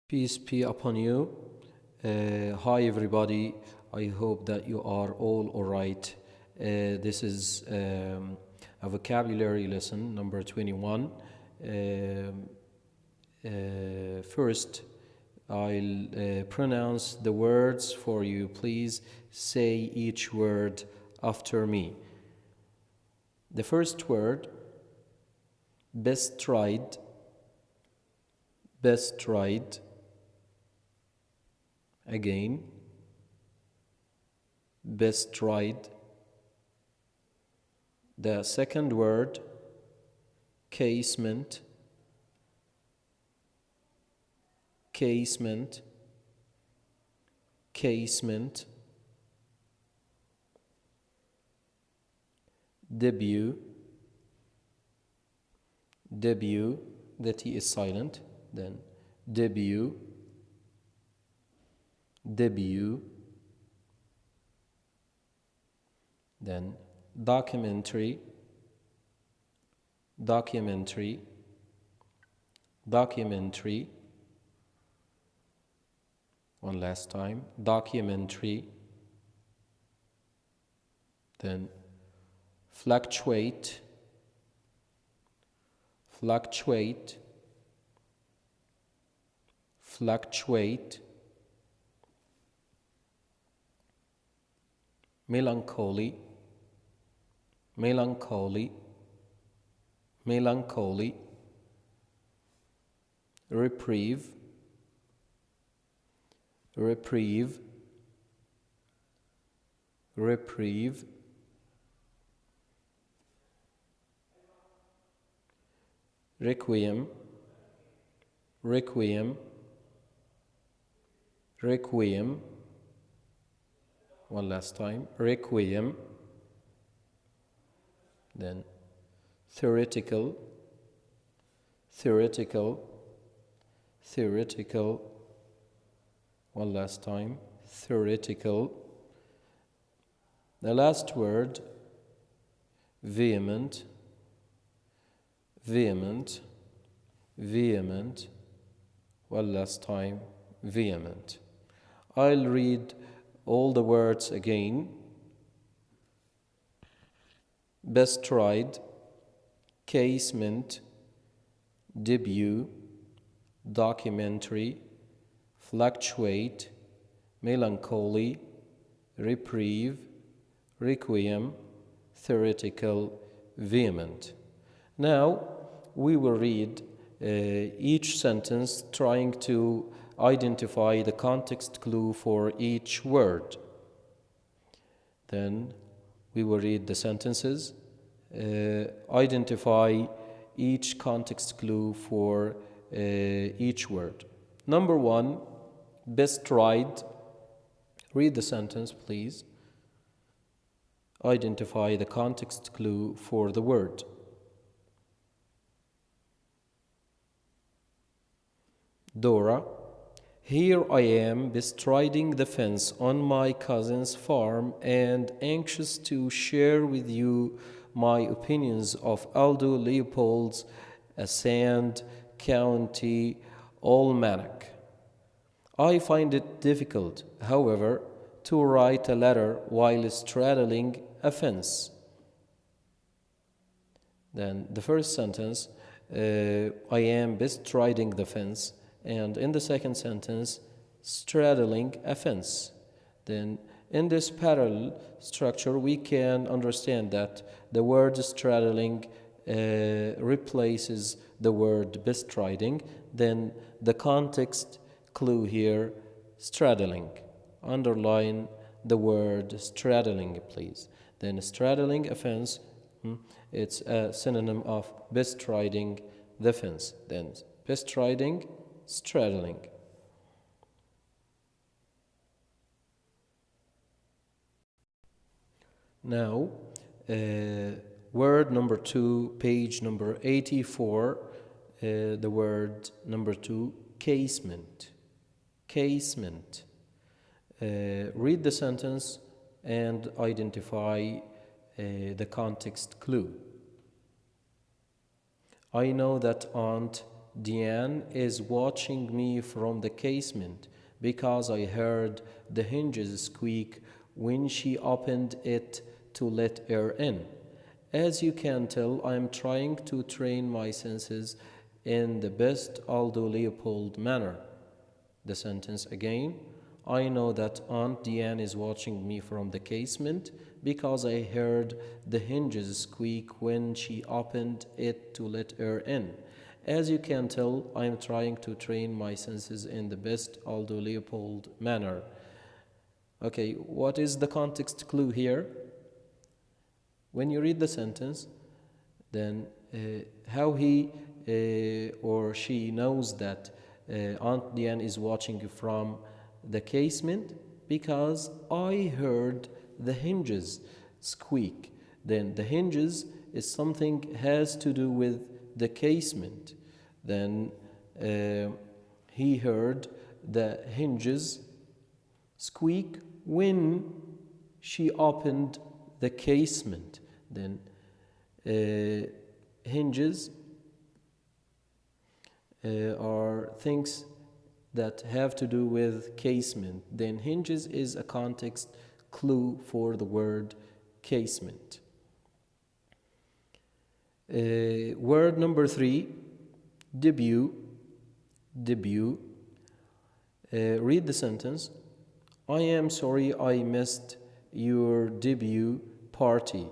Peace be upon you. Hi, everybody. I hope that you are all right. This is a vocabulary lesson number 21. First, I'll pronounce the words for you. Please say each word after me. The first word, bestride, bestride. Again, bestride. The second word, casement, casement, casement. Debut, debut. The T is silent. Then debut, debut. Then documentary, documentary, documentary. One last time, documentary. Then fluctuate, fluctuate, fluctuate. Melancholy, melancholy, melancholy. Reprieve, reprieve, reprieve. Requiem, requiem, requiem. One last time, requiem. Then theoretical, theoretical, theoretical. One last time, theoretical. The last word, vehement, vehement, vehement. One last time, vehement. I'll read all the words again. Bestride, casement, debut, documentary, fluctuate, melancholy, reprieve, requiem, theoretical, vehement. Now we will read each sentence, trying to identify the context clue for each word. Then we will read the sentences, identify each context clue for each word. Number one, bestride. Read the sentence, please. Identify the context clue for the word. Dora, here I am bestriding the fence on my cousin's farm and anxious to share with you my opinions of Aldo Leopold's Ascend County Almanac. I find it difficult, however, to write a letter while straddling a fence. Then the first sentence, I am bestriding the fence. And in the second sentence, straddling a fence. Then in this parallel structure, we can understand that the word straddling replaces the word bestriding. Then the context clue here, straddling. Underline the word straddling, please. Then straddling a fence, it's a synonym of bestriding the fence. Then bestriding, straddling. Now, word number 2, page number 84, the word number 2, casement. Casement. Read the sentence and identify the context clue. I know that Aunt Diane is watching me from the casement because I heard the hinges squeak when she opened it to let air in. As you can tell, I am trying to train my senses in the best Aldo Leopold manner. The sentence again. I know that Aunt Diane is watching me from the casement because I heard the hinges squeak when she opened it to let air in. As you can tell, I am trying to train my senses in the best Aldo Leopold manner. Okay, what is the context clue here? When you read the sentence, then how he or she knows that Aunt Diane is watching you from the casement because I heard the hinges squeak. Then the hinges is something has to do with the casement. Then he heard the hinges squeak when she opened the casement. Then hinges are things that have to do with casement. Then hinges is a context clue for the word casement. Word number 3, debut. Debut. Read the sentence. I am sorry I missed your debut party.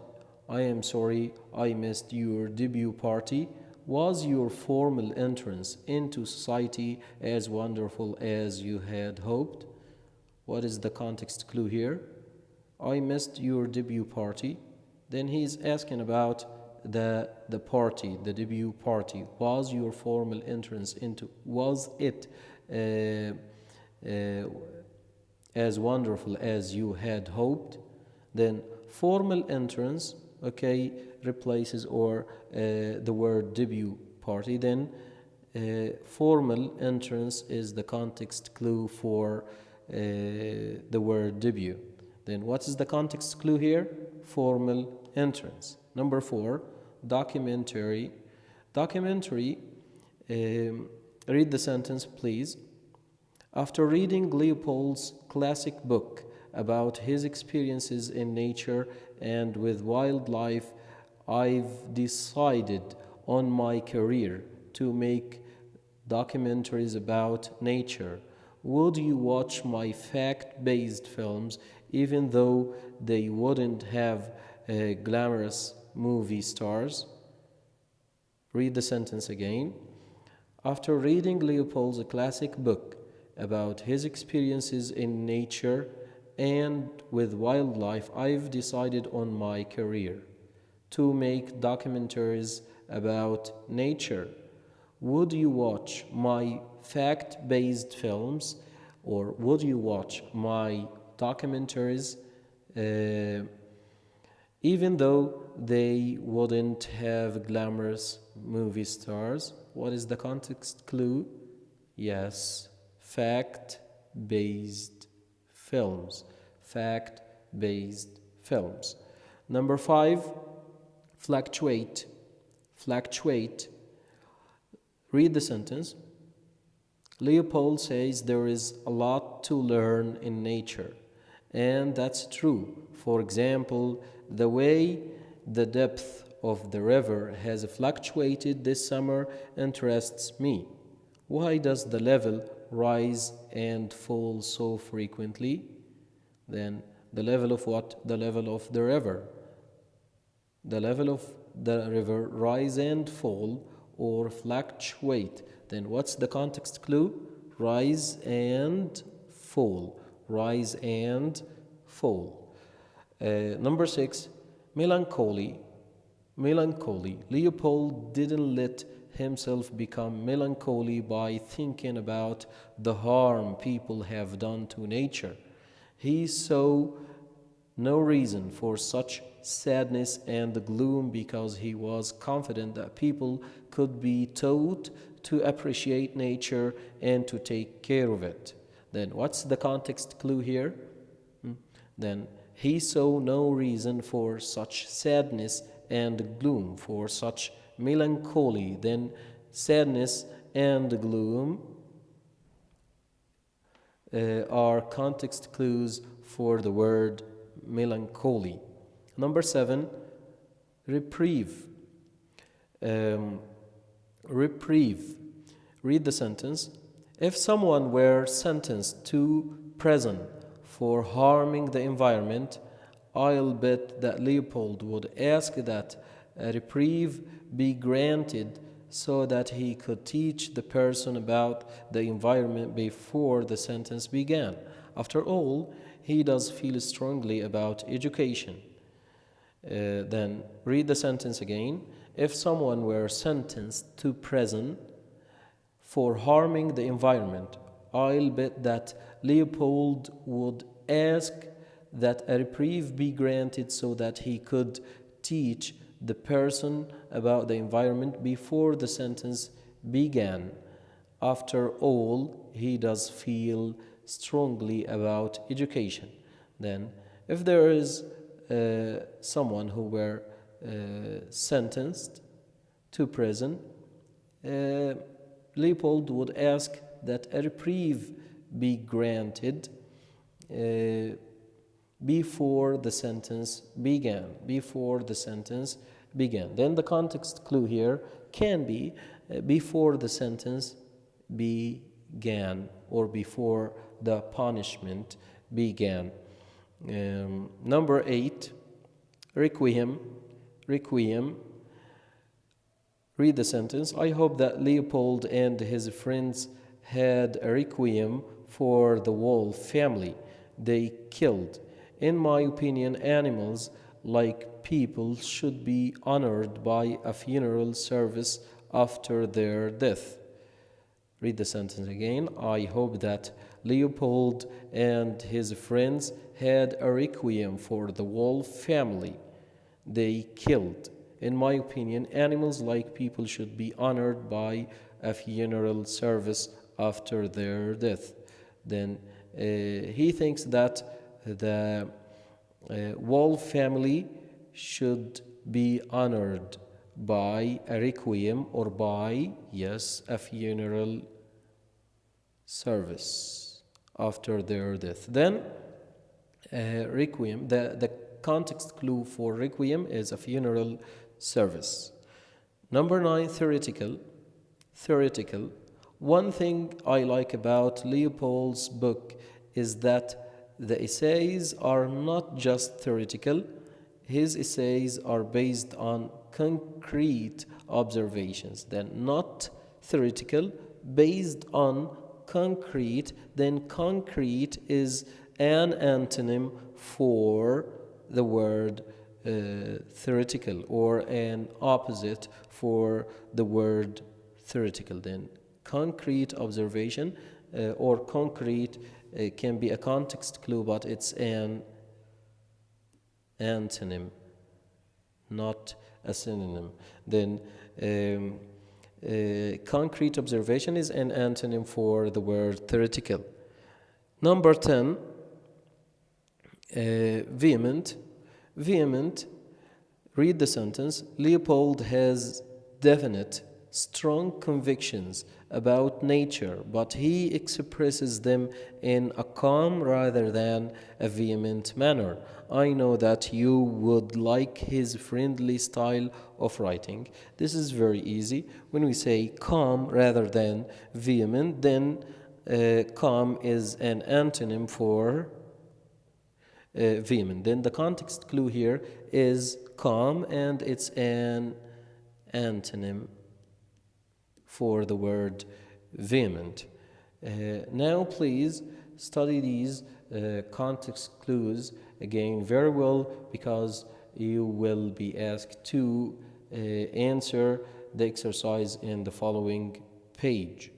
I am sorry I missed your debut party. Was your formal entrance into society as wonderful as you had hoped? What is the context clue here? I missed your debut party. Then he's asking about the party, the debut party. Was your formal entrance into, was it as wonderful as you had hoped? Then formal entrance, okay, replaces or the word debut party. Then formal entrance is the context clue for the word debut. Then what is the context clue here? Formal entrance. Number 4, documentary. Documentary, read the sentence please. After reading Leopold's classic book about his experiences in nature and with wildlife, I've decided on my career to make documentaries about nature. Would you watch my fact-based films even though they wouldn't have glamorous movie stars? Read the sentence again. After reading Leopold's classic book about his experiences in nature and with wildlife, I've decided on my career to make documentaries about nature. Would you watch my fact-based films, or would you watch my documentaries even though they wouldn't have glamorous movie stars? What is the context clue? Yes, fact-based films. Fact-based films. Number 5, fluctuate. Fluctuate. Read the sentence. Leopold says there is a lot to learn in nature, and that's true. For example, the way the depth of the river has fluctuated this summer interests me. Why does the level rise and fall so frequently? Then the level of what? The level of the river. The level of the river rise and fall or fluctuate. Then what's the context clue? Rise and fall. Rise and fall. Number 6, melancholy. Melancholy. Leopold didn't let himself become melancholy by thinking about the harm people have done to nature. He saw no reason for such sadness and gloom because he was confident that people could be taught to appreciate nature and to take care of it. Then what's the context clue here? Then he saw no reason for such sadness and gloom, for such melancholy. Then sadness and gloom are context clues for the word melancholy. Number 7, reprieve. Reprieve. Read the sentence. If someone were sentenced to prison for harming the environment, I'll bet that Leopold would ask that a reprieve be granted so that he could teach the person about the environment before the sentence began. After all, he does feel strongly about education. Then read the sentence again. If someone were sentenced to prison for harming the environment, I'll bet that Leopold would ask that a reprieve be granted so that he could teach the person about the environment before the sentence began. After all, he does feel strongly about education. Then, if there is someone who were sentenced to prison, Leopold would ask that a reprieve be granted before the sentence began. Then the context clue here can be before the sentence began or before the punishment began. Number 8, requiem. Read the sentence. I hope that Leopold and his friends had a requiem for the wolf family they killed. In my opinion, animals, like people, should be honored by a funeral service after their death. Read the sentence again. I hope that Leopold and his friends had a requiem for the wolf family they killed. In my opinion, animals, like people, should be honored by a funeral service after their death. Then he thinks that the wolf family should be honored by a requiem or by, yes, a funeral service after their death. Then requiem, the context clue for requiem is a funeral service. Number 9, theoretical. One thing I like about Leopold's book is that the essays are not just theoretical. His essays are based on concrete observations. Then not theoretical, based on concrete. Then concrete is an antonym for the word theoretical, or an opposite for the word theoretical. Then concrete observation or concrete can be a context clue, but it's an antonym, not a synonym. Then concrete observation is an antonym for the word theoretical. Number 10, vehement. Read the sentence. Leopold has definite, strong convictions about nature, but he expresses them in a calm rather than a vehement manner. I know that you would like his friendly style of writing. This is very easy. When we say calm rather than vehement, then calm is an antonym for vehement. Then the context clue here is calm, and it's an antonym for the word vehement. Now please study these context clues again very well, because you will be asked to answer the exercise in the following page.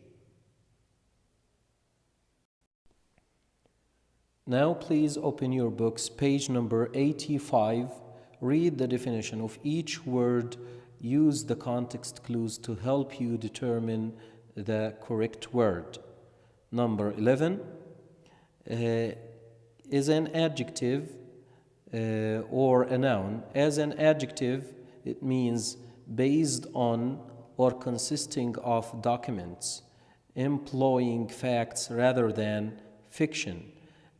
Now please open your books, page number 85. Read the definition of each word. Use the context clues to help you determine the correct word. Number 11 is an adjective or a noun. As an adjective, it means based on, or consisting of documents, employing facts rather than fiction.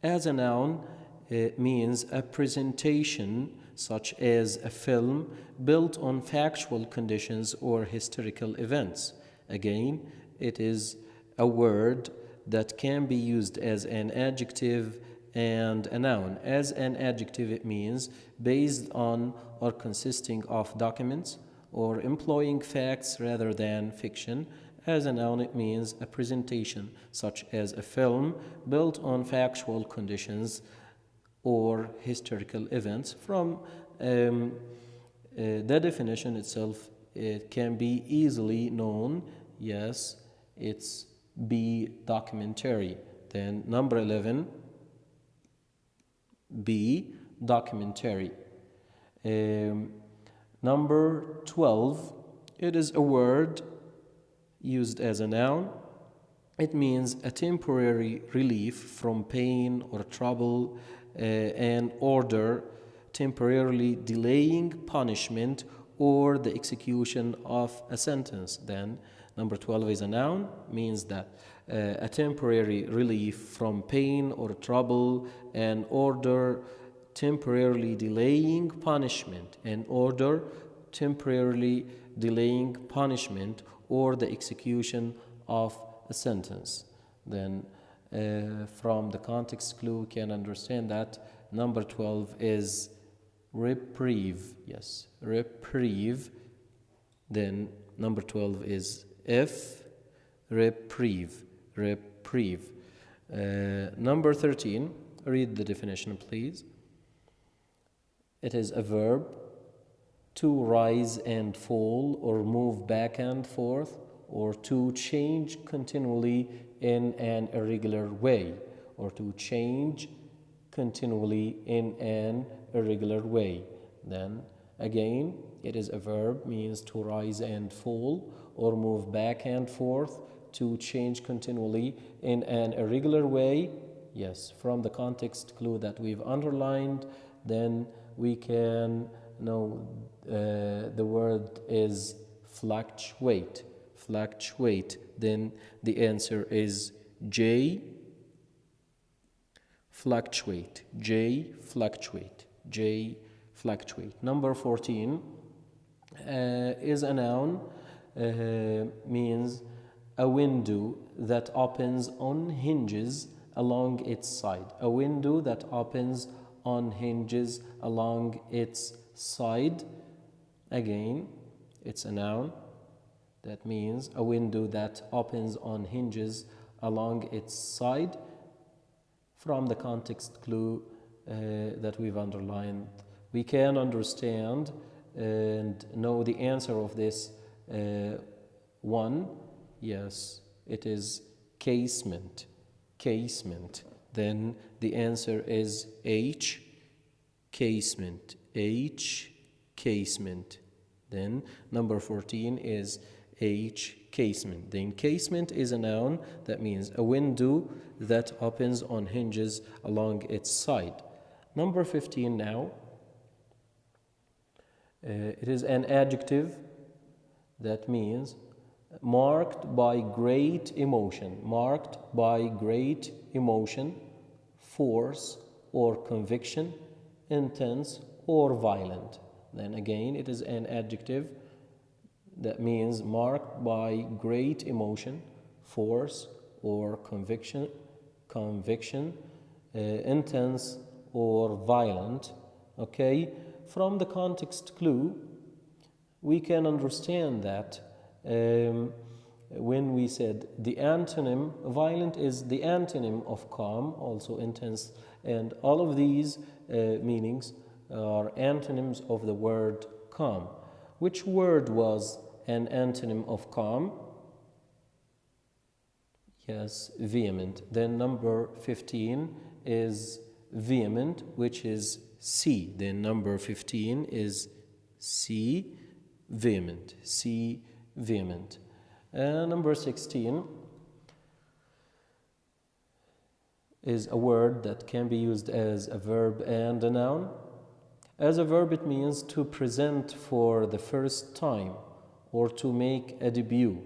As a noun, it means a presentation such as a film built on factual conditions or historical events. Again, it is a word that can be used as an adjective and a noun. As an adjective, it means based on or consisting of documents or employing facts rather than fiction. As a noun, it means a presentation, such as a film built on factual conditions or historical events. From the definition itself, it can be easily known. Yes, it's be documentary. Then number 11, be documentary. Number 12, it is a word used as a noun. It means a temporary relief from pain or trouble, and order, temporarily delaying punishment or the execution of a sentence. Then number 12 is a noun, means that a temporary relief from pain or trouble, and order, temporarily delaying punishment, and order, temporarily delaying punishment or the execution of a sentence. Then from the context clue, we can understand that number 12 is reprieve. Yes, reprieve. Then number 12 is if, reprieve, reprieve. Number 13, read the definition, please. It is a verb to rise and fall or move back and forth, or to change continually in an irregular way, or to change continually in an irregular way. Then again, it is a verb, means to rise and fall or move back and forth, to change continually in an irregular way. Yes, from the context clue that we've underlined, then we can know the word is fluctuate. Fluctuate. Then the answer is J, fluctuate. J, fluctuate. J, fluctuate. Number 14 is a noun, means a window that opens on hinges along its side. A window that opens on hinges along its side. Again, it's a noun. That means a window that opens on hinges along its side. From the context clue that we've underlined, we can understand and know the answer of this one. Yes, it is casement. Casement. Then the answer is H, casement. H, casement. Then number 14 is H, casement. The encasement is a noun, that means a window that opens on hinges along its side. Number 15 now, it is an adjective, that means marked by great emotion. Marked by great emotion, force or conviction, intense or violent. Then again, it is an adjective, that means marked by great emotion, force or conviction, intense or violent. Okay, from the context clue, we can understand that when we said the antonym, violent is the antonym of calm, also intense, and all of these meanings are antonyms of the word calm. Which word was an antonym of calm? Yes, vehement. Then number 15 is vehement, which is C. Then number 15 is C, vehement. C, vehement. Number 16 is a word that can be used as a verb and a noun. As a verb, it means to present for the first time or to make a debut.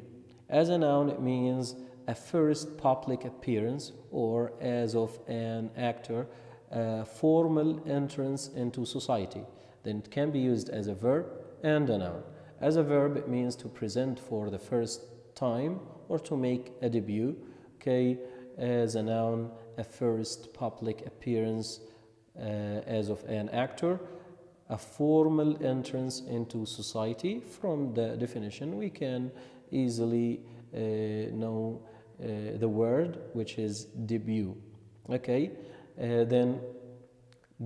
As a noun, it means a first public appearance, or as of an actor, a formal entrance into society. Then it can be used as a verb and a noun. As a verb, it means to present for the first time or to make a debut. Okay, as a noun, a first public appearance as of an actor, a formal entrance into society. From the definition, we can easily know the word, which is debut. Okay, then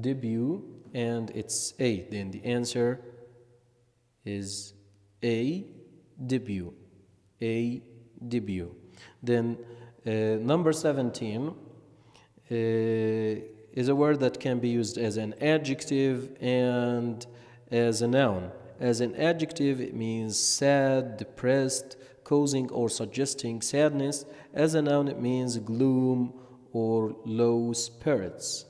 debut, and it's A. Then the answer is A, debut. A, debut. Then number 17 is a word that can be used as an adjective and as a noun. As an adjective, it means sad, depressed, causing or suggesting sadness. As a noun, it means gloom or low spirits.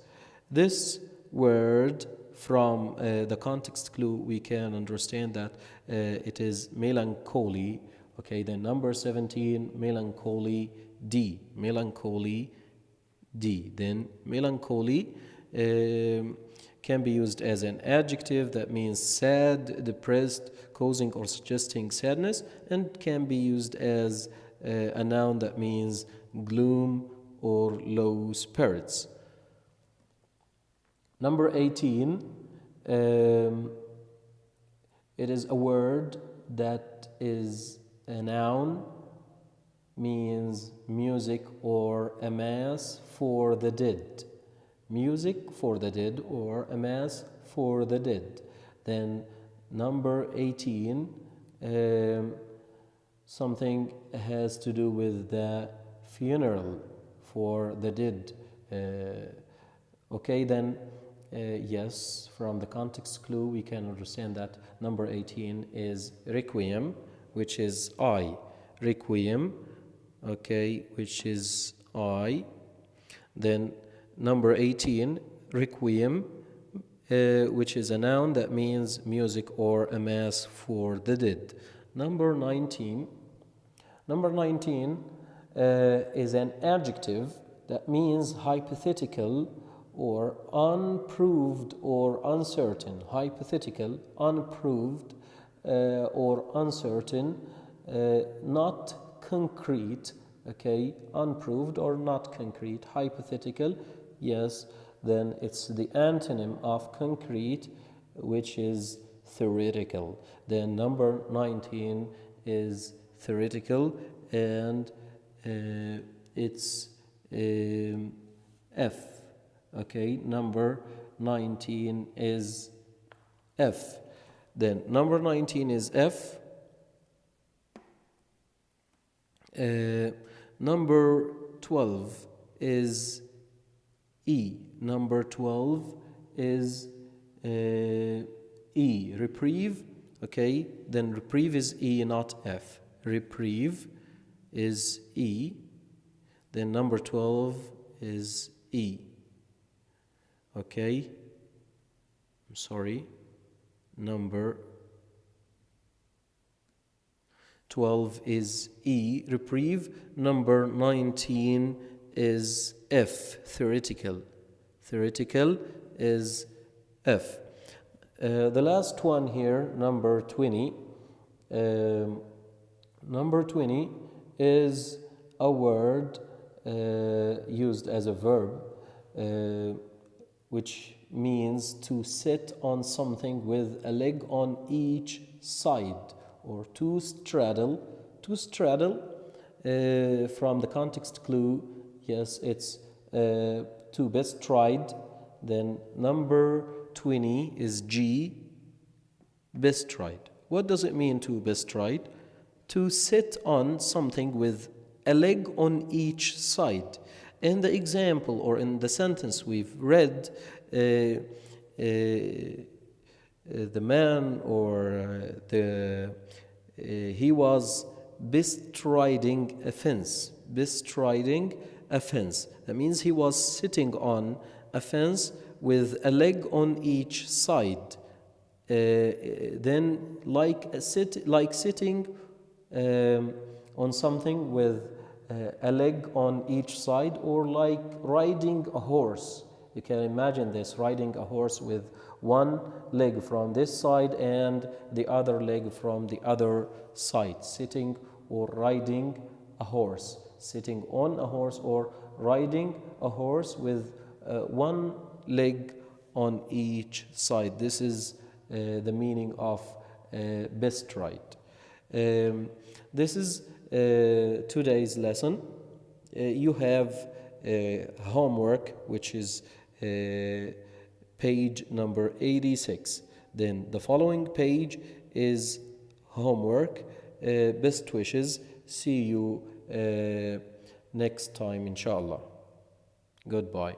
This word, from the context clue, we can understand that it is melancholy. Okay, then number 17, melancholy, D. Melancholy, D. Then melancholy can be used as an adjective that means sad, depressed, causing or suggesting sadness, and can be used as a noun that means gloom or low spirits. Number 18, it is a word that is a noun, means music or a mass for the dead. Music for the dead or a mass for the dead. Then number 18, something has to do with the funeral for the dead. Okay, then yes, from the context clue we can understand that number 18 is requiem, which is I. Requiem, okay, which is I. Then number 18, requiem, which is a noun that means music or a mass for the dead. Number 19 is an adjective that means hypothetical or unproved or uncertain. Hypothetical, unproved or uncertain, not concrete. Okay, unproved or not concrete. Hypothetical, yes, then it's the antonym of concrete, which is theoretical. Then number 19 is theoretical, and it's F. Okay, number 19 is F. Then number 19 is F. Number 12 is E. Number 12 is E. Reprieve. Okay, then reprieve is E, not F. Reprieve is E. Then number 12 is E. Okay, I'm sorry. Number 12 is E, reprieve. Number 19 is F, theoretical. Theoretical is F. The last one here, number 20. Number 20 is a word used as a verb, which means to sit on something with a leg on each side, or to straddle. To straddle, from the context clue, yes, it's to bestride. Then number 20 is G, bestride. What does it mean to bestride? To sit on something with a leg on each side. In the example or in the sentence we've read, the man or he was bestriding a fence. Bestriding a fence. That means he was sitting on a fence with a leg on each side. then like sitting on something with a leg on each side, or like riding a horse. You can imagine this, riding a horse with one leg from this side and the other leg from the other side, sitting or riding a horse, sitting on a horse or riding a horse with one leg on each side. This is the meaning of bestride. This is today's lesson. You have homework, which is page number 86. Then the following page is homework. Best wishes. See you next time, inshallah. Goodbye.